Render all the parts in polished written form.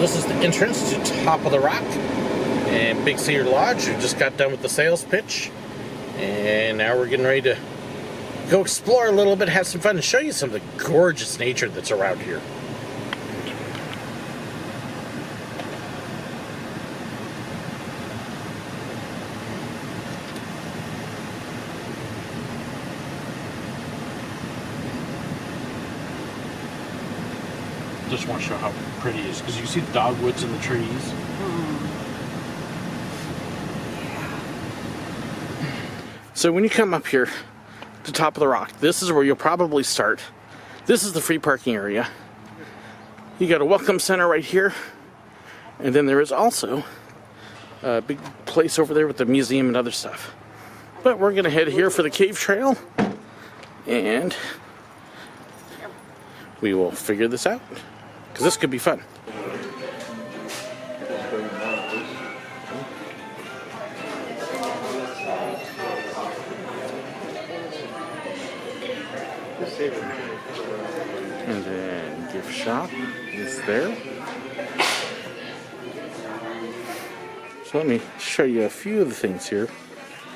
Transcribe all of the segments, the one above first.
this is the entrance to Top of the Rock and Big Cedar Lodge. We just got done with the sales pitch, and now we're getting ready to go explore a little bit, have some fun, and show you some of the gorgeous nature that's around here. Just want to show how pretty it is, because you see the dogwoods in the trees. So when you come up here to Top of the Rock, this is where you'll probably start. This is the free parking area. You got a welcome center right here, and then there is also a big place over there with the museum and other stuff. But we're gonna head here for the cave trail, and we will figure this out, because this could be fun. And then gift shop is there. So let me show you a few of the things here.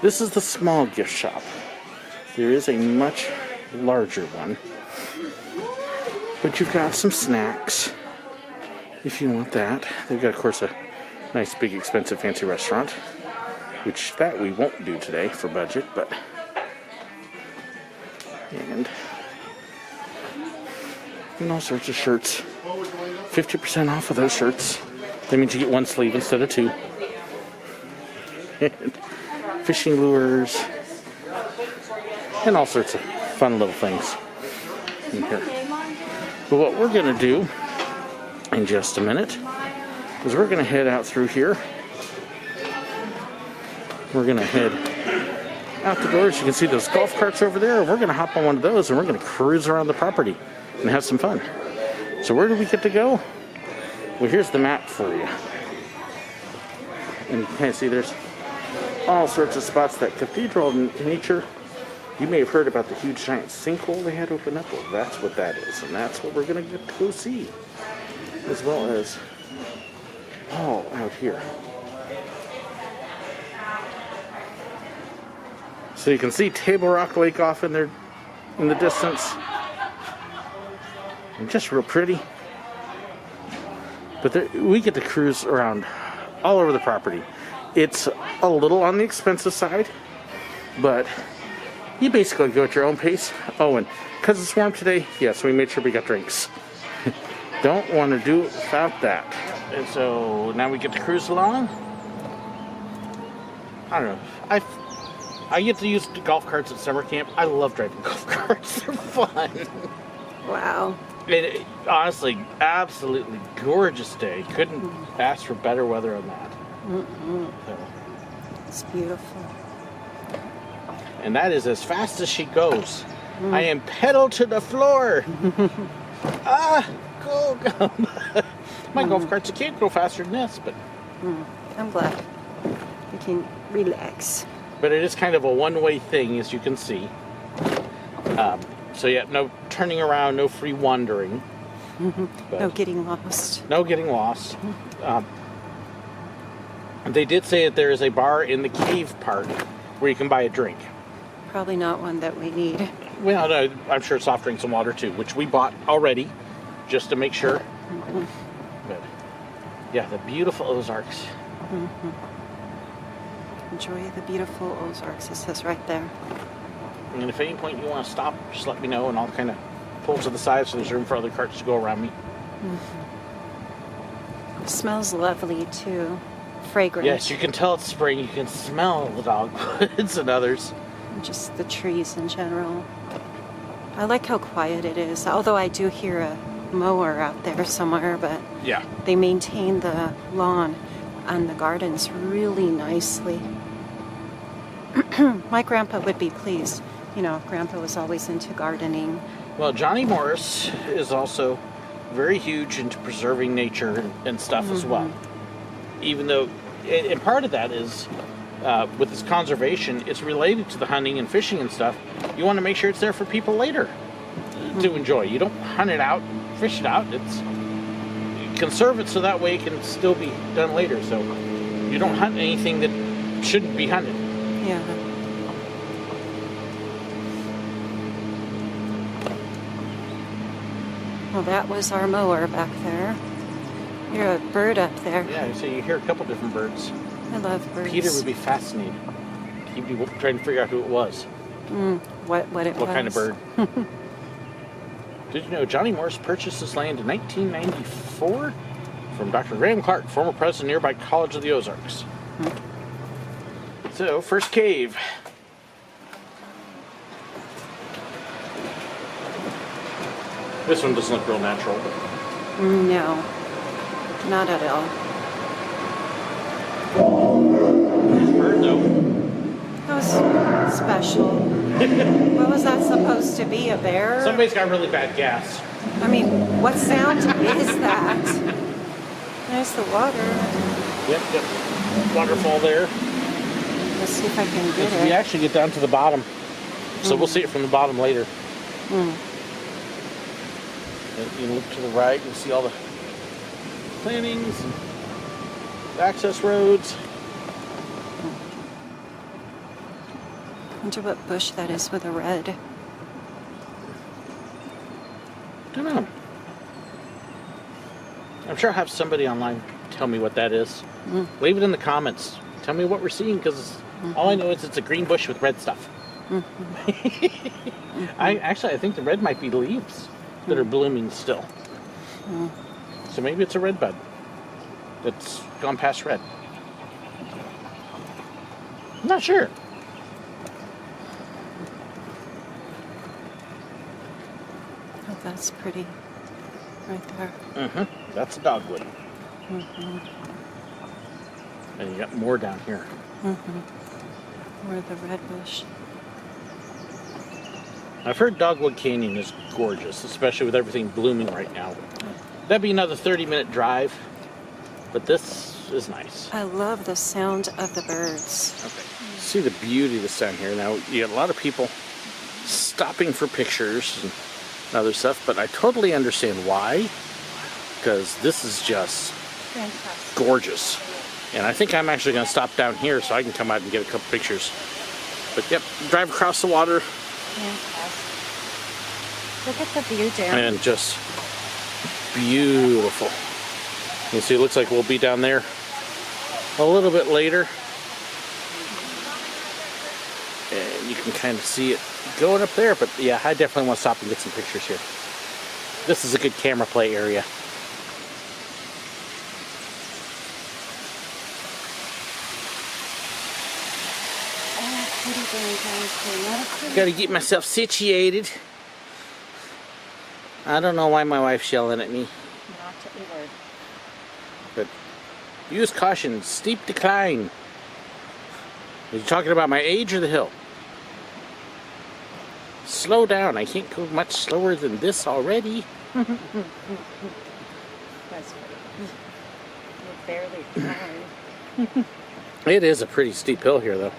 This is the small gift shop. There is a much larger one. But you've got some snacks if you want that. They've got, of course, a nice, big, expensive, fancy restaurant, which that we won't do today for budget, but... And all sorts of shirts. 50% off of those shirts. That means you get one sleeve instead of two. And fishing lures. And all sorts of fun little things in here. But what we're going to do in just a minute is we're going to head out through here. We're going to head out the doors. You can see those golf carts over there. We're going to hop on one of those and we're going to cruise around the property and have some fun. So where do we get to go? Well, here's the map for you. And you can see there's all sorts of spots. That cathedral nature. You may have heard about the huge giant sinkhole they had open up. Well, that's what that is. And that's what we're going to get to go see. As well as all out here. So you can see Table Rock Lake off in there in the distance. And just real pretty. But there, we get to cruise around all over the property. It's a little on the expensive side, but you basically go at your own pace. Oh, and because it's warm today, yes, we made sure we got drinks. Don't want to do without that. And so now we get to cruise along. I don't know. I get to use the golf carts at summer camp. I love driving golf carts. They're fun. Wow. Honestly, absolutely gorgeous day. Couldn't ask for better weather on that. So. It's beautiful. And that is as fast as she goes. I am pedal to the floor. Go. My golf carts can't go faster than this, but I'm glad we can relax. But it is kind of a one-way thing, as you can see. So yeah, no turning around, no free wandering. No getting lost. No getting lost. They did say that there is a bar in the cave part where you can buy a drink. Probably not one that we need. Well, no, I'm sure soft drinks and water too, which we bought already, just to make sure. But yeah, the beautiful Ozarks. Enjoy the beautiful Ozarks, it says right there. And if at any point you want to stop, just let me know and I'll kind of pull to the side so there's room for other carts to go around me. It smells lovely too. Fragrant. Yes, you can tell it's spring. You can smell the dogwoods and others. And just the trees in general. I like how quiet it is, although I do hear a mower out there somewhere, but yeah, they maintain the lawn and the gardens really nicely. My grandpa would be pleased. You know, grandpa was always into gardening. Well, Johnny Morris is also very huge into preserving nature and stuff as well. Even though, and part of that is with this conservation, it's related to the hunting and fishing and stuff. You want to make sure it's there for people later to enjoy. You don't hunt it out, fish it out. It's conserve it so that way it can still be done later. So you don't hunt anything that shouldn't be hunted. Yeah. Well, that was our mower back there. You're a bird up there. Yeah, so you hear a couple different birds. I love birds. Peter would be fascinated. He'd be trying to figure out who it was. What it was. What kind of bird. Did you know Johnny Morris purchased this land in 1994 from Dr. Graham Clark, former president of nearby College of the Ozarks? So, first cave. This one doesn't look real natural. No, not at all. Bird though. That was special. What was that supposed to be? A bear? Somebody's got really bad gas. I mean, what sound is that? There's the water. Yep. Waterfall there. Let's see if I can get We it. actually get down to the bottom. So we'll see it from the bottom later. And you look to the right, you see all the plantings and access roads. I wonder what bush that is with a red. Don't know. I'm sure I'll have somebody online tell me what that is. Leave it in the comments. Tell me what we're seeing, because all I know is it's a green bush with red stuff. I think the red might be leaves that are blooming still. So maybe it's a red bud that's gone past red. I'm not sure. Oh, that's pretty. Right there. That's a dogwood. And you got more down here. Or the red bush. I've heard Dogwood Canyon is gorgeous, especially with everything blooming right now. That'd be another 30-minute drive, but this is nice. I love the sound of the birds. Okay. See the beauty of this down here. Now, you got a lot of people stopping for pictures and other stuff, but I totally understand why, because this is just Fantastic. gorgeous. And I think I'm actually going to stop down here so I can come out and get a couple pictures. But yep, drive across the water. Fantastic. Look at the view down. And just beautiful. You see, it looks like we'll be down there a little bit later. And you can kind of see it going up there. But yeah, I definitely want to stop and get some pictures here. This is a good camera play area. Gotta get myself situated. I don't know why my wife's yelling at me. Not to be word. But use caution, steep decline. Are you talking about my age or the hill? Slow down. I can't go much slower than this already. That's funny. You're barely flying. It is a pretty steep hill here, though.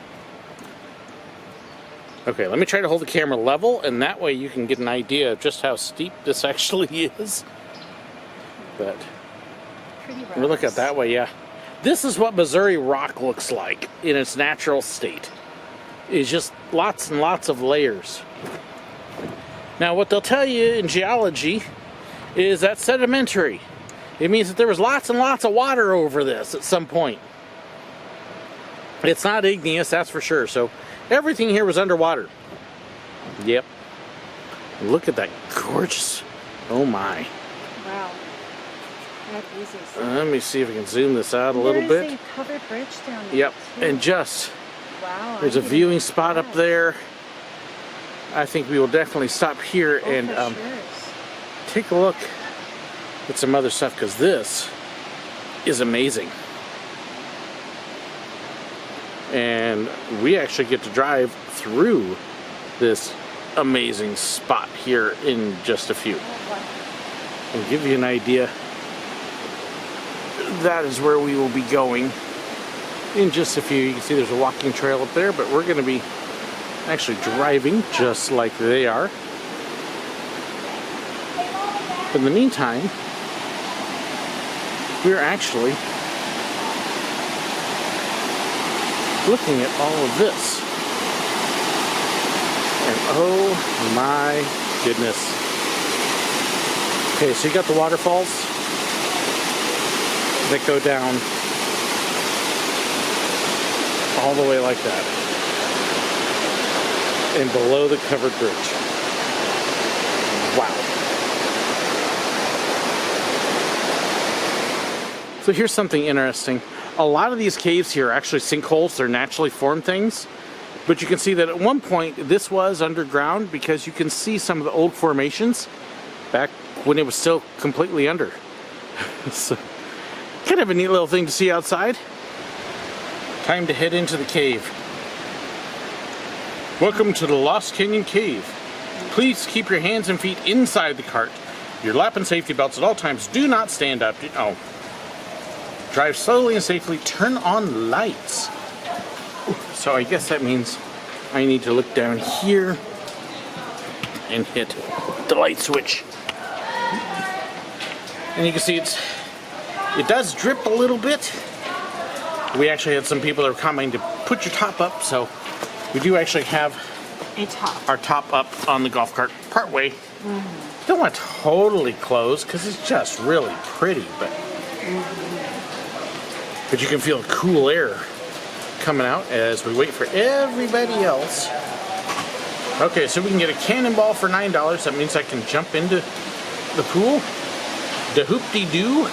Okay, let me try to hold the camera level, and that way you can get an idea of just how steep this actually is. But Pretty we look at that way, yeah. This is what Missouri rock looks like in its natural state. It's just lots and lots of layers. Now, what they'll tell you in geology is that sedimentary. It means that there was lots and lots of water over this at some point. It's not igneous, that's for sure. So everything here was underwater. Yep. Look at that gorgeous. Oh my. Wow. That's easy. Let me see if I can zoom this out a little bit. There's a covered bridge down there. Yep. Too. And just Wow. there's a viewing spot up there. I think we will definitely stop here and sure. take a look at some other stuff, because this is amazing. And we actually get to drive through this amazing spot here in just a few. And give you an idea, that is where we will be going in just a few. You can see there's a walking trail up there, but we're going to be actually driving just like they are. But in the meantime, we're actually looking at all of this. And oh my goodness. Okay, so you got the waterfalls that go down all the way like that. And below the covered bridge. Wow. So here's something interesting. A lot of these caves here are actually sinkholes. They're naturally formed things. But you can see that at one point this was underground because you can see some of the old formations back when it was still completely under. So kind of a neat little thing to see outside. Time to head into the cave. Welcome to the Lost Canyon Cave. Please keep your hands and feet inside the cart. Your lap and safety belts at all times. Do not stand up. Oh. Drive slowly and safely. Turn on lights. So I guess that means I need to look down here and hit the light switch. And you can see it does drip a little bit. We actually had some people that were commenting to put your top up, so we do actually have our top up on the golf cart part way. Don't want to totally close because it's just really pretty, but you can feel cool air coming out as we wait for everybody else. Okay, so we can get a cannonball for $9. That means I can jump into the pool. The hoop-de-doo.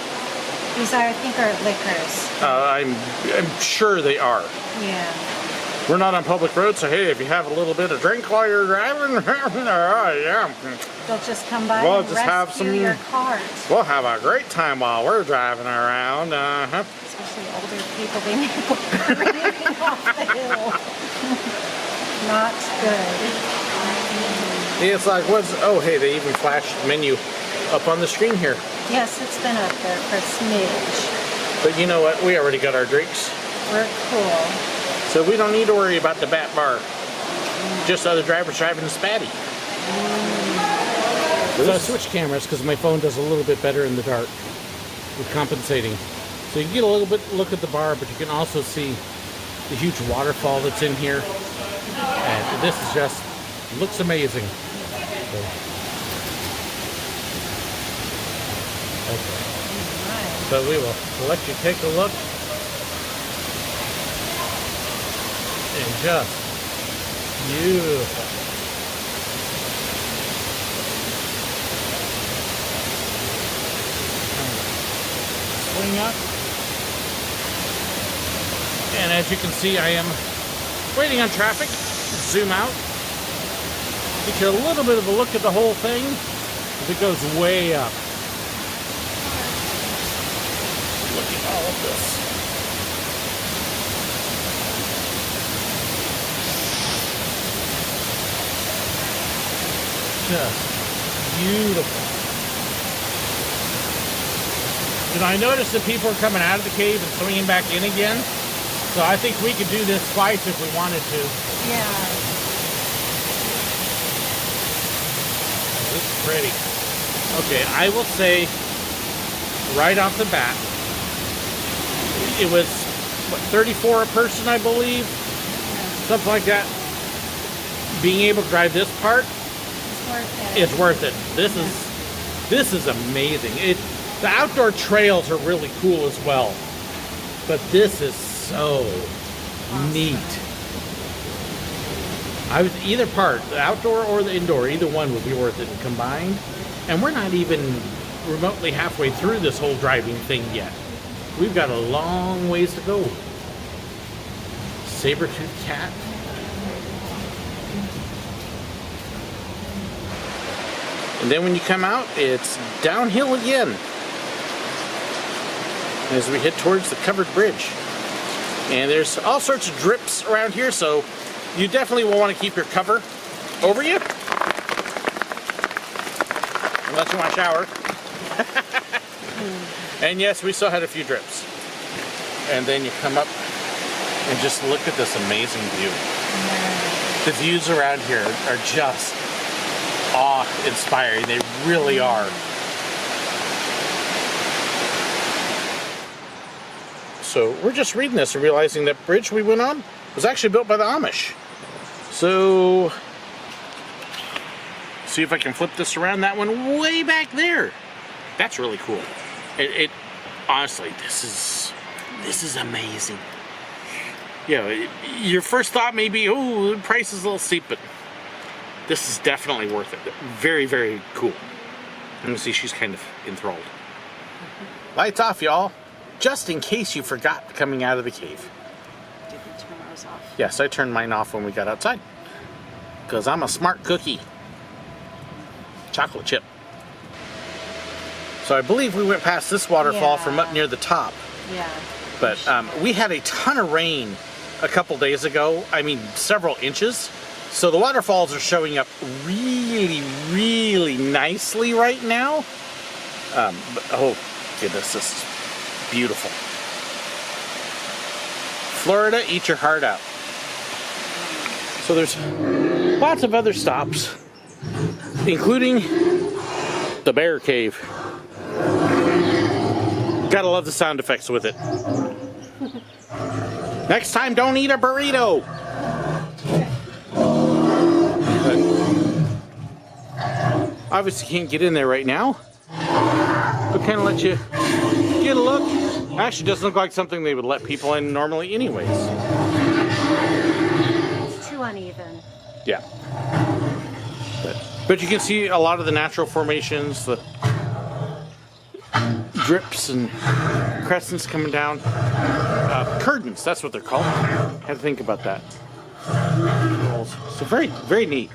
These are, I think, are liquors. I'm sure they are. Yeah. We're not on public roads, so hey, if you have a little bit of drink while you're driving, yeah. They'll just come by We'll and just have rescue some. your cart. We'll have a great time while we're driving around. Especially older people being able to bring off the hill. Not good. It's like, oh, hey, they even flashed the menu up on the screen here. Yes, it's been up there for a smidge. But you know what? We already got our drinks. We're cool. So we don't need to worry about the bat bar. Just other drivers driving the spatty. So I switched cameras because my phone does a little bit better in the dark with compensating. So you can get a little bit look at the bar, but you can also see the huge waterfall that's in here. And this is just, looks amazing. Okay. So we will let you take a look. And just beautiful. Swing up. And as you can see, I am waiting on traffic. Zoom out. Get you a little bit of a look at the whole thing. It goes way up. Look at all of this. Just beautiful. And I noticed that people are coming out of the cave and swinging back in again. So I think we could do this twice if we wanted to. Yeah. It's pretty. Okay, I will say right off the bat, it was, what, $34 a person, I believe? Something like that. Being able to drive this part, it's worth it. This is amazing. The outdoor trails are really cool as well, but this is so neat. I was either part, the outdoor or the indoor, either one would be worth it combined. And we're not even remotely halfway through this whole driving thing yet. We've got a long ways to go. Saber-toothed cat. And then when you come out, it's downhill again as we head towards the covered bridge. And there's all sorts of drips around here, so you definitely will want to keep your cover over you. Unless you want to shower. And yes, we still had a few drips. And then you come up and just look at this amazing view. The views around here are just awe-inspiring. They really are. So we're just reading this and realizing that bridge we went on was actually built by the Amish. So, see if I can flip this around. That one way back there. That's really cool. Honestly, this is amazing. Yeah, your first thought may be, oh, the price is a little steep, but this is definitely worth it. Very, very cool. Let me see, she's kind of enthralled. Lights off, y'all. Just in case you forgot coming out of the cave. Did you turn ours off? Yes, I turned mine off when we got outside. Because I'm a smart cookie. Chocolate chip. So I believe we went past this waterfall from up near the top. Yeah. But we had a ton of rain a couple days ago. I mean, several inches. So the waterfalls are showing up really, really nicely right now. But, oh, goodness, this is beautiful. Florida, eat your heart out. So there's lots of other stops, including the bear cave. Gotta love the sound effects with it. Next time, don't eat a burrito. But obviously can't get in there right now. But kind of let you get a look. Actually, doesn't look like something they would let people in normally anyways. It's too uneven. Yeah. But you can see a lot of the natural formations, the drips and crescents coming down. Curtains, that's what they're called. Had to think about that. So very, very neat.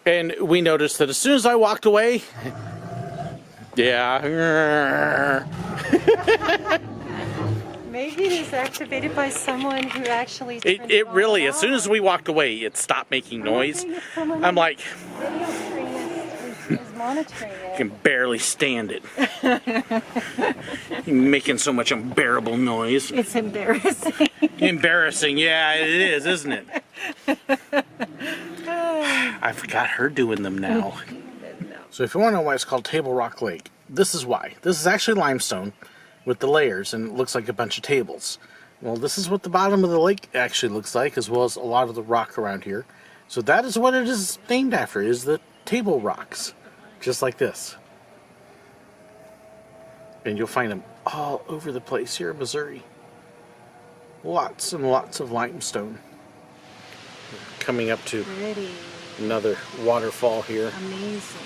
And we noticed that as soon as I walked away, yeah. Maybe it is activated by someone who actually turned It really, on. as soon as we walked away, it stopped making noise. I'm like, Is monitoring I it. can barely stand it. Making so much unbearable noise. It's embarrassing. Embarrassing, yeah, it is, isn't it? I forgot her doing them now. So if you want to know why it's called Table Rock Lake, this is why. This is actually limestone with the layers, and it looks like a bunch of tables. Well, this is what the bottom of the lake actually looks like, as well as a lot of the rock around here. So that is what it is named after, is the table rocks. Just like this. And you'll find them all over the place here in Missouri. Lots and lots of limestone. Coming up to Pretty. another waterfall here. Amazing.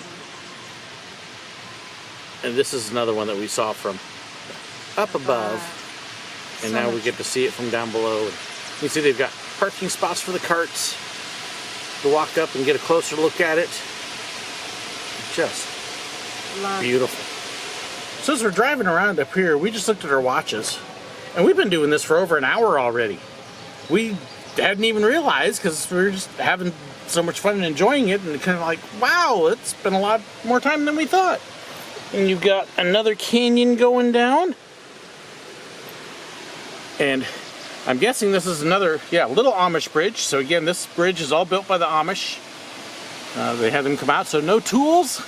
And this is another one that we saw from up above. And So now we much. get to see it from down below. And you can see they've got parking spots for the carts to walk up and get a closer look at it. Just Love beautiful. So as we're driving around up here, we just looked at our watches. And we've been doing this for over an hour already. We hadn't even realized because we were just having so much fun and enjoying it, and kind of like, wow, it's been a lot more time than we thought. And you've got another canyon going down. And I'm guessing this is another, little Amish bridge. So again, this bridge is all built by the Amish. They had them come out, so no tools,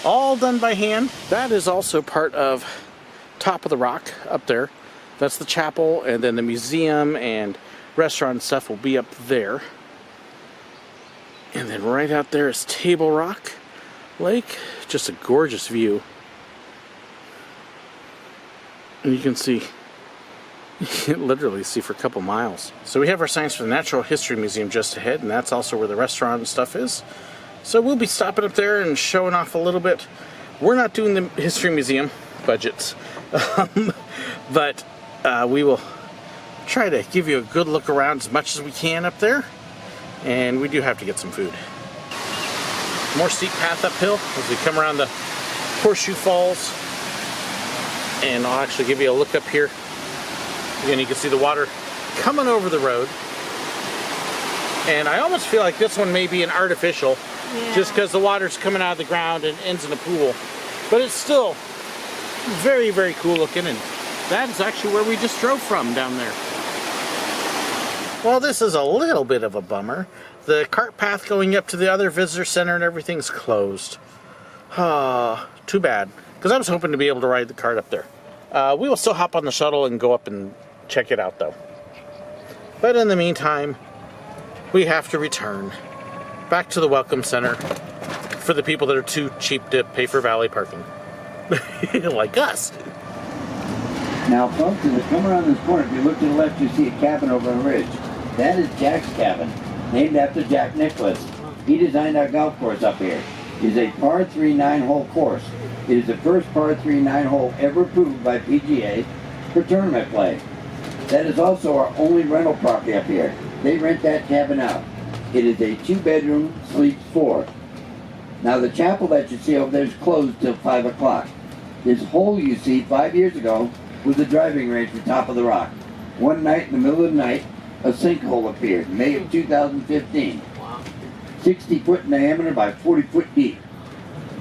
all done by hand. That is also part of Top of the Rock up there. That's the chapel, and then the museum and restaurant and stuff will be up there. And then right out there is Table Rock Lake. Just a gorgeous view. And you can see, you can literally see for a couple miles. So we have our signs for the Natural History Museum just ahead, and that's also where the restaurant and stuff is. So we'll be stopping up there and showing off a little bit. We're not doing the History Museum budgets, but we will try to give you a good look around as much as we can up there. And we do have to get some food. More steep path uphill as we come around the Horseshoe Falls. And I'll actually give you a look up here. Again, you can see the water coming over the road. And I almost feel like this one may be an artificial, just because the water's coming out of the ground and ends in a pool. But it's still very, very cool looking, and that is actually where we just drove from down there. Well, this is a little bit of a bummer. The cart path going up to the other visitor center and everything's closed. Too bad, because I was hoping to be able to ride the cart up there. We will still hop on the shuttle and go up and check it out, though. But in the meantime, we have to return back to the Welcome Center for the people that are too cheap to pay for valet parking. Like us. Now, folks, as you come around this corner, if you look to the left, you see a cabin over on the ridge. That is Jack's cabin, named after Jack Nicklaus. He designed our golf course up here. It is a par 3 9-hole course. It is the first par 3 9-hole ever approved by PGA for tournament play. That is also our only rental property up here. They rent that cabin out. It is a 2-bedroom, sleeps 4. Now the chapel that you see over there is closed till 5 o'clock. This hole you see 5 years ago was the driving range for Top of the Rock. One night in the middle of the night, a sinkhole appeared, May of 2015. 60 foot in diameter by 40 foot deep.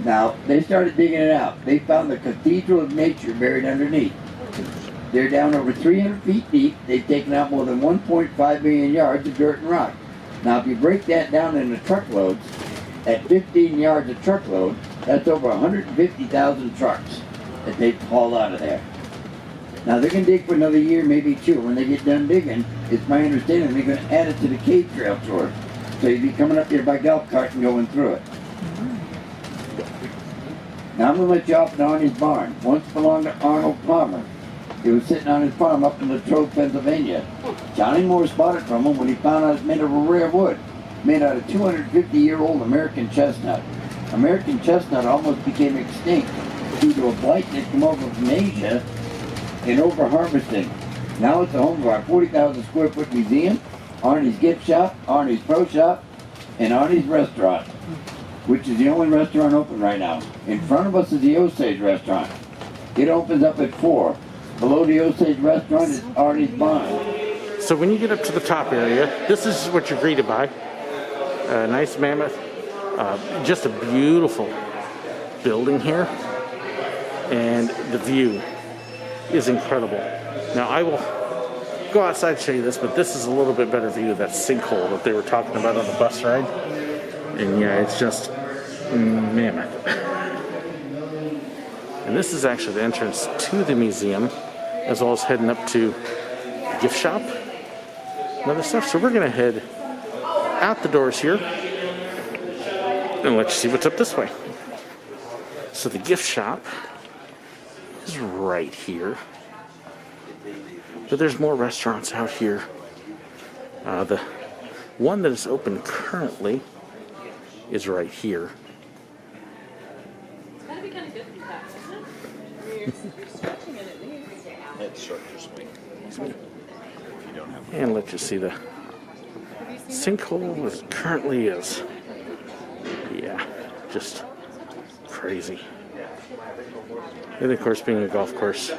Now, they started digging it out. They found the Cathedral of Nature buried underneath. They're down over 300 feet deep. They've taken out more than 1.5 million yards of dirt and rock. Now, if you break that down into truckloads, at 15 yards a truckload, that's over 150,000 trucks that they've hauled out of there. Now, they're going to dig for another year, maybe 2. When they get done digging, it's my understanding they're going to add it to the cave trail tour. So you'd be coming up here by golf cart and going through it. Now I'm going to let you off in Arnie's barn. Once belonged to Arnold Palmer. He was sitting on his farm up in Latrobe, Pennsylvania. Johnny Morse bought it from him when he found out it's made of a rare wood, made out of 250-year-old American chestnut. American chestnut almost became extinct due to a blight that came over from Asia and over-harvesting. Now it's the home of our 40,000 square foot museum, Arnie's gift shop, Arnie's pro shop, and Arnie's restaurant, which is the only restaurant open right now. In front of us is the Osage restaurant. It opens up at 4. Below the Osage restaurant is Arnie's barn. So when you get up to the top area, this is what you're greeted by. A nice mammoth, just a beautiful building here, and the view is incredible. Now I will go outside and show you this, but this is a little bit better view of that sinkhole that they were talking about on the bus ride. And yeah, it's just mammoth. And this is actually the entrance to the museum, as well as heading up to the gift shop and other stuff. So we're going to head out the doors here and let you see what's up this way. So the gift shop is right here. But there's more restaurants out here. The one that is open currently is right here. That'd be kind of good to be back, isn't it? Stretching it at least. It's short or sweet. If you don't have And let you see the sinkhole as it currently is. Yeah, just crazy. And of course, being a golf course,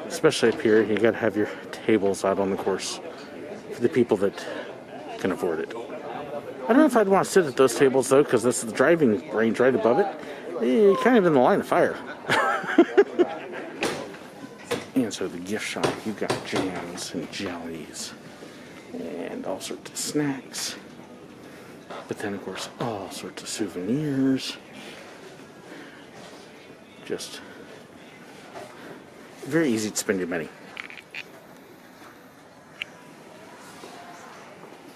especially up here, you gotta have your tables out on the course for the people that can afford it. I don't know if I'd want to sit at those tables though, because this is the driving range right above it. You're kind of in the line of fire. And so the gift shop, you've got jams and jellies and all sorts of snacks. But then of course, all sorts of souvenirs. Just very easy to spend your money.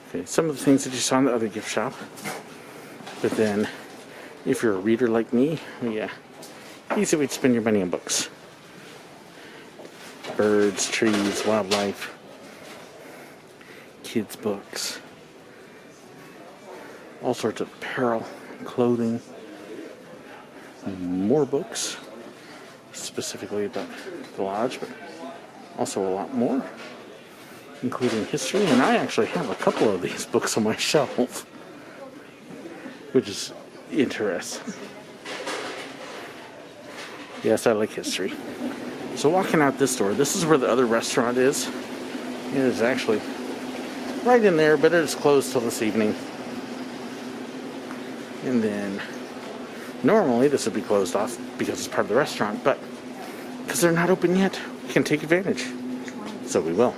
Okay, some of the things that you saw in the other gift shop. But then, if you're a reader like me, yeah, easy way to spend your money on books. Birds, trees, wildlife, kids' books, all sorts of apparel, clothing, more books, specifically about the lodge, but also a lot more, including history. And I actually have a couple of these books on my shelf, which is interesting. Yes, I like history. So walking out this door, this is where the other restaurant is. It is actually right in there, but it is closed till this evening. And then normally this would be closed off because it's part of the restaurant, but because they're not open yet, we can take advantage. So we will.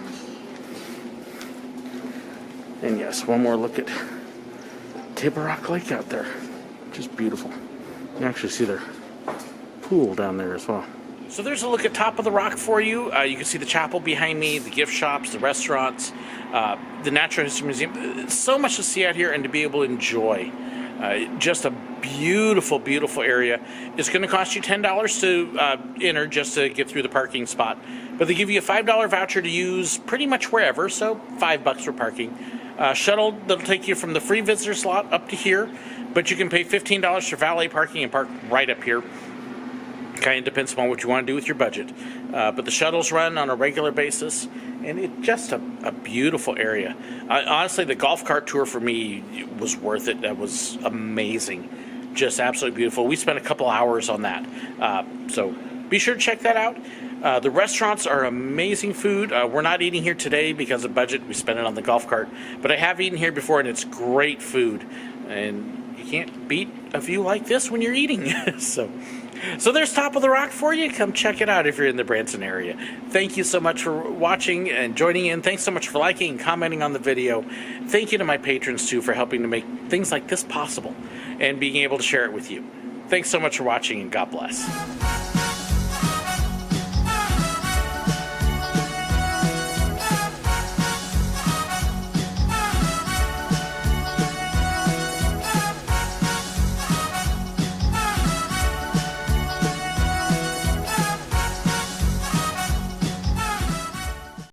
And yes, one more look at Table Rock Lake out there. Just beautiful. You can actually see their pool down there as well. So there's a look at Top of the Rock for you. You can see the chapel behind me, the gift shops, the restaurants, the Natural History Museum. So much to see out here and to be able to enjoy. Just a beautiful, beautiful area. It's going to cost you $10 to enter just to get through the parking spot. But they give you a $5 voucher to use pretty much wherever, so $5 for parking. Shuttle that'll take you from the free visitor slot up to here, but you can pay $15 for valet parking and park right up here. Kind of depends on what you want to do with your budget. But the shuttles run on a regular basis, and it's just a beautiful area. Honestly, the golf cart tour for me was worth it. That was amazing. Just absolutely beautiful. We spent a couple hours on that. So be sure to check that out. The restaurants are amazing food. We're not eating here today because of budget. We spent it on the golf cart. But I have eaten here before, and it's great food. And you can't beat a view like this when you're eating. So there's Top of the Rock for you. Come check it out if you're in the Branson area. Thank you so much for watching and joining in. Thanks so much for liking and commenting on the video. Thank you to my patrons, too, for helping to make things like this possible and being able to share it with you. Thanks so much for watching, and God bless.